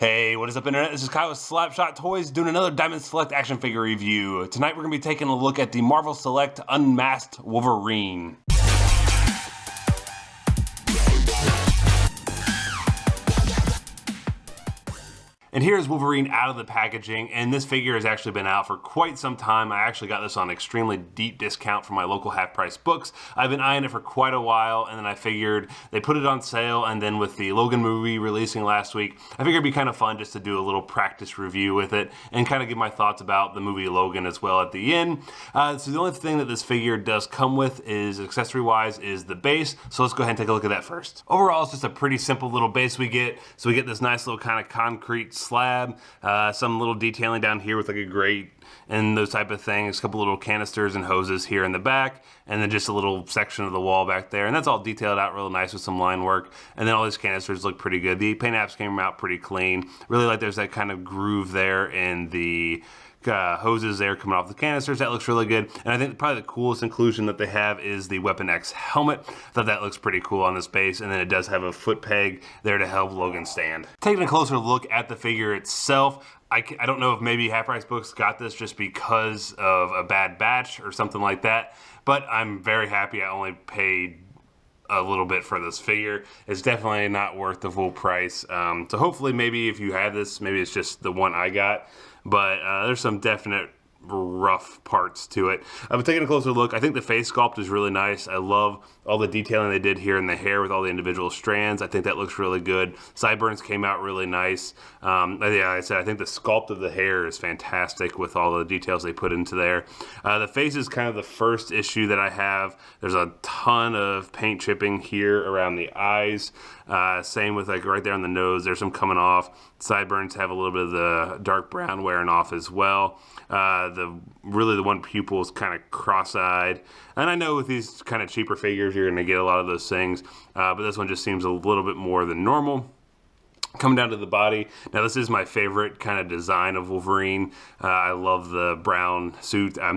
Hey, what is up, Internet? This is Kyle with Slapshot Toys doing another Diamond Select action figure review. Tonight we're going to be taking a look at the Marvel Select Unmasked Wolverine. And here's Wolverine out of the packaging, and this figure has actually been out for quite some time. I actually got this on extremely deep discount from my local half-price books. I've been eyeing it for quite a while, and then I figured they put it on sale, and then with the Logan movie releasing last week, I figured it'd be kind of fun just to do a little practice review with it and kind of give my thoughts about the movie Logan as well at the end. So the only thing that this figure does come with is, accessory-wise, is the base. So let's go ahead and take a look at that first. Overall, it's just a pretty simple little base we get. So we get this nice little kind of concrete slab, some little detailing down here with like a grate and those type of things, a couple little canisters and hoses here in the back, and then just a little section of the wall back there, and that's all detailed out real nice with some line work. And then all these canisters look pretty good. The paint apps came out pretty clean. Really like there's that kind of groove there in the hoses there coming off the canisters. That looks really good. And I think probably the coolest inclusion that they have is the Weapon X helmet. I thought that looks pretty cool on this base. And then it does have a foot peg there to help Logan stand. Taking a closer look at the figure itself, I don't know if maybe Half Price Books got this just because of a bad batch or something like that, but I'm very happy I only paid a little bit for this figure. It's definitely not worth the full price. So hopefully maybe if you have this, maybe it's just the one I got, but there's some definite rough parts to it. I'm taking a closer look. I think the face sculpt is really nice. I love all the detailing they did here in the hair with all the individual strands. I think that looks really good. Sideburns came out really nice. Yeah, like I said, I think the sculpt of the hair is fantastic with all the details they put into there. The face is kind of the first issue that I have. There's a ton of paint chipping here around the eyes. Same with like right there on the nose. There's some coming off. Sideburns have a little bit of the dark brown wearing off as well. Really the one pupil is kind of cross-eyed. And I know with these kind of cheaper figures, you're going to get a lot of those things. But this one just seems a little bit more than normal. Coming down to the body, now this is my favorite kind of design of Wolverine. I love the brown suit. I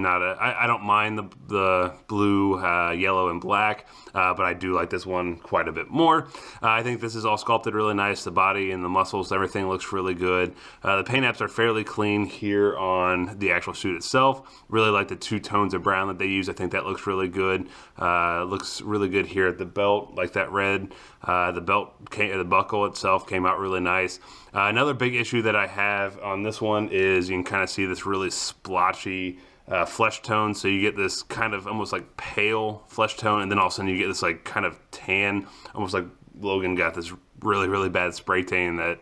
don't mind the blue, yellow, and black, but I do like this one quite a bit more. I think this is all sculpted really nice. The body and the muscles, everything looks really good. The paint apps are fairly clean here on the actual suit itself. Really like the two tones of brown that they use. I think that looks really good. Looks really good here at the belt, like that red. The buckle itself came out really nice. Another big issue that I have on this one is you can kind of see this really splotchy flesh tone. So you get this kind of almost like pale flesh tone, and then all of a sudden you get this like kind of tan, almost like Logan got this really, really bad spray tan that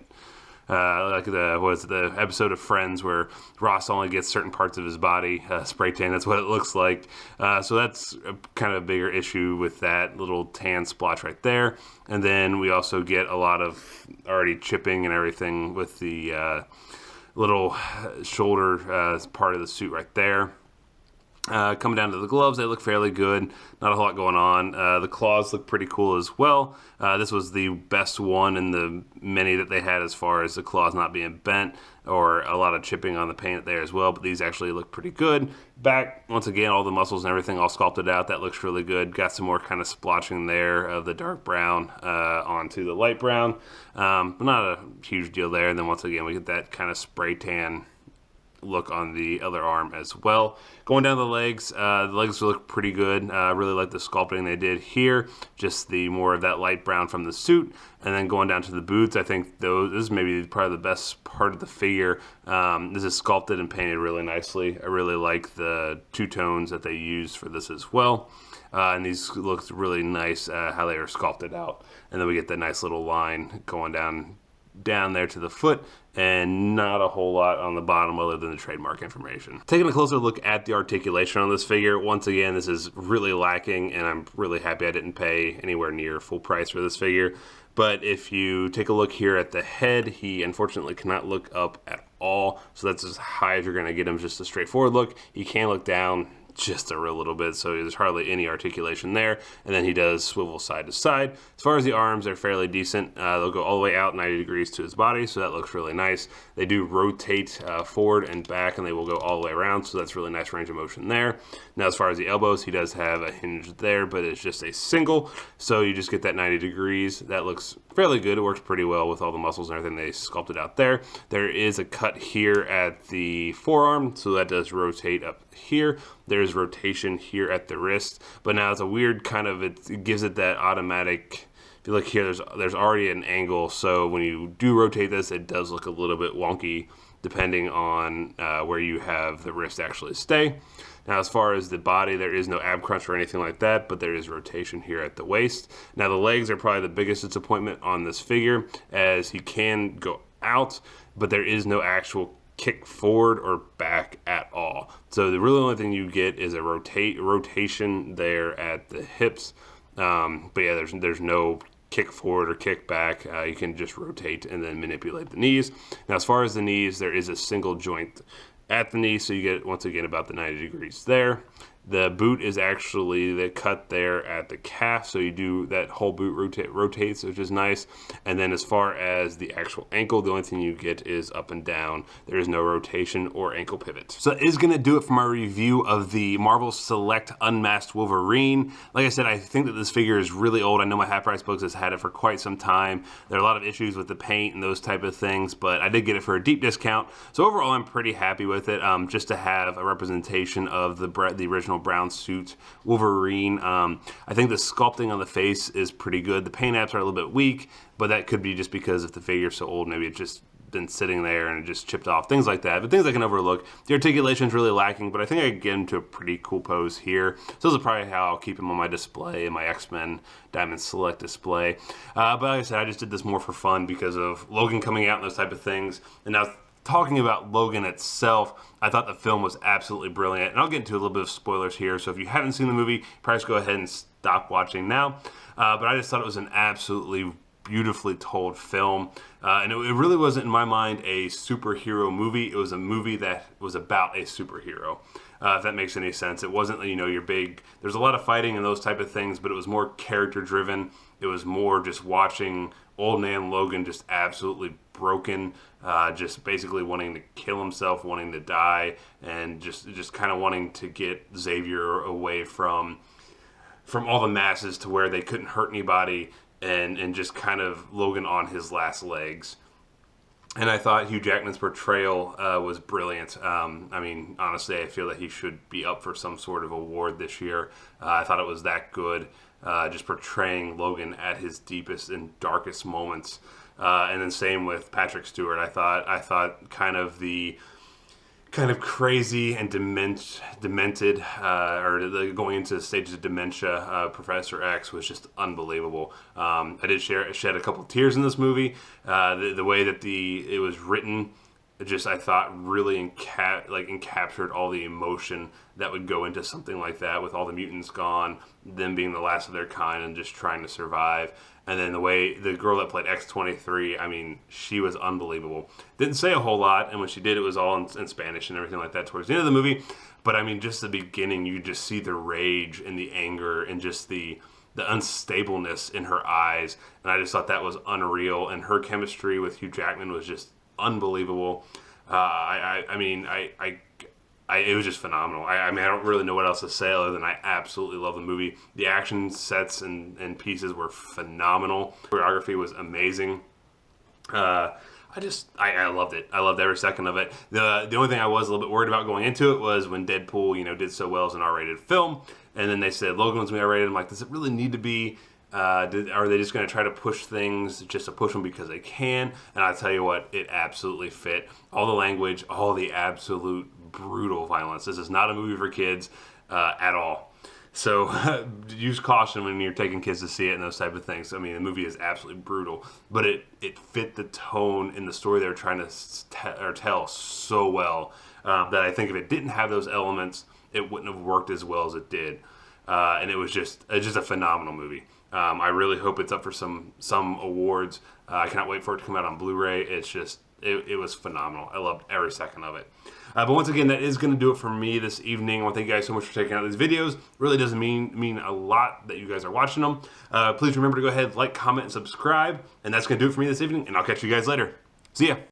like the episode of Friends where Ross only gets certain parts of his body spray tan. That's what it looks like. So that's kind of a bigger issue with that little tan splotch right there. And then we also get a lot of already chipping and everything with the little shoulder part of the suit right there. Coming down to the gloves, they look fairly good. Not a whole lot going on. The claws look pretty cool as well. This was the best one in the many that they had as far as the claws not being bent or a lot of chipping on the paint there as well, but these actually look pretty good. Back, once again, all the muscles and everything all sculpted out. That looks really good. Got some more kind of splotching there of the dark brown onto the light brown, but not a huge deal there. And then once again, we get that kind of spray tan look on the other arm as well. Going down the legs look pretty good. Really like the sculpting they did here. Just the more of that light brown from the suit. And then going down to the boots, I think this is maybe probably the best part of the figure. This is sculpted and painted really nicely. I really like the two tones that they used for this as well. And these look really nice how they are sculpted out. And then we get that nice little line going down there to the foot, and not a whole lot on the bottom other than the trademark information. Taking a closer look at the articulation on this figure, once again, this is really lacking, and I'm really happy I didn't pay anywhere near full price for this figure. But if you take a look here at the head, he unfortunately cannot look up at all, so that's as high as you're going to get him, just a straightforward look. He can look down just a real little bit, so there's hardly any articulation there. And then he does swivel side to side. As far as the arms, they're fairly decent. They'll go all the way out 90 degrees to his body, so that looks really nice. They do rotate forward and back, and they will go all the way around, so that's really nice range of motion there. Now, as far as the elbows, he does have a hinge there, but it's just a single, so you just get that 90 degrees. That looks fairly good. It works pretty well with all the muscles and everything they sculpted out there. There is a cut here at the forearm, so that does rotate up here. There's rotation here at the wrist, but now it's a weird kind of, it gives it that automatic. If you look here, there's already an angle, so when you do rotate this, it does look a little bit wonky depending on where you have the wrist actually stay. Now, as far as the body, there is no ab crunch or anything like that, but there is rotation here at the waist. Now, the legs are probably the biggest disappointment on this figure, as he can go out, but there is no actual kick forward or back at all. So the really only thing you get is a rotation there at the hips. But yeah, there's no kick forward or kick back. You can just rotate and then manipulate the knees. Now, as far as the knees, there is a single joint at the knee, so you get, once again, about the 90 degrees there. The boot is actually the cut there at the calf, so you do that whole boot rotates, which is nice. And then as far as the actual ankle, the only thing you get is up and down. There is no rotation or ankle pivot. So that is going to do it for my review of the Marvel Select Unmasked Wolverine. Like I said, I think that this figure is really old. I know my half price books has had it for quite some time. There are a lot of issues with the paint and those type of things, but I did get it for a deep discount. So overall, I'm pretty happy with it. Just to have a representation of the original brown suit Wolverine. I think the sculpting on the face is pretty good. The paint apps are a little bit weak, but that could be just because if the figure's so old, maybe it's just been sitting there and it just chipped off, things like that. But things I can overlook. The articulation is really lacking, but I think I can get him to a pretty cool pose here. So this is probably how I'll keep him on my display, in my X-Men Diamond Select display. But like I said, I just did this more for fun because of Logan coming out and those type of things. And now, talking about Logan itself, I thought the film was absolutely brilliant. And I'll get into a little bit of spoilers here, so if you haven't seen the movie, probably just go ahead and stop watching now. But I just thought it was an absolutely beautifully told film. And it really wasn't, in my mind, a superhero movie. It was a movie that was about a superhero. If that makes any sense. It wasn't, you know, your big, there's a lot of fighting and those type of things, but it was more character driven. It was more just watching old man Logan just absolutely broken, just basically wanting to kill himself, wanting to die, and just kind of wanting to get Xavier away from all the masses to where they couldn't hurt anybody, and just kind of Logan on his last legs. And I thought Hugh Jackman's portrayal was brilliant. I mean, honestly, I feel that he should be up for some sort of award this year. I thought it was that good, just portraying Logan at his deepest and darkest moments. And then same with Patrick Stewart. I thought kind of the crazy and demented, or going into the stages of dementia, Professor X was just unbelievable. I did shed a couple tears in this movie. The way that it was written, I thought really encaptured all the emotion that would go into something like that, with all the mutants gone, them being the last of their kind and just trying to survive. And then the way the girl that played X-23, I mean, she was unbelievable. Didn't say a whole lot, and when she did, it was all in Spanish and everything like that towards the end of the movie. But I mean, just the beginning, you just see the rage and the anger and just the unstableness in her eyes. And I just thought that was unreal. And her chemistry with Hugh Jackman was just unbelievable. It was just phenomenal. I mean, I don't really know what else to say other than I absolutely love the movie. The action sets and pieces were phenomenal. Choreography was amazing. I loved it. I loved every second of it. The only thing I was a little bit worried about going into it was when Deadpool, did so well as an R-rated film, and then they said Logan was going to be R-rated. I'm like, does it really need to be? Are they just going to try to push things just to push them because they can? And I tell you what, it absolutely fit. All the language, all the absolute brutal violence. This is not a movie for kids at all. So use caution when you're taking kids to see it and those type of things. I mean, the movie is absolutely brutal, but it fit the tone in the story they were trying to tell so well that I think if it didn't have those elements, it wouldn't have worked as well as it did. And it's just a phenomenal movie. I really hope it's up for some awards. I cannot wait for it to come out on Blu-ray. It was phenomenal. I loved every second of it. But once again, that is going to do it for me this evening. I want to thank you guys so much for checking out these videos. It really does mean a lot that you guys are watching them. Please remember to go ahead, like, comment, and subscribe. And that's going to do it for me this evening, and I'll catch you guys later. See ya.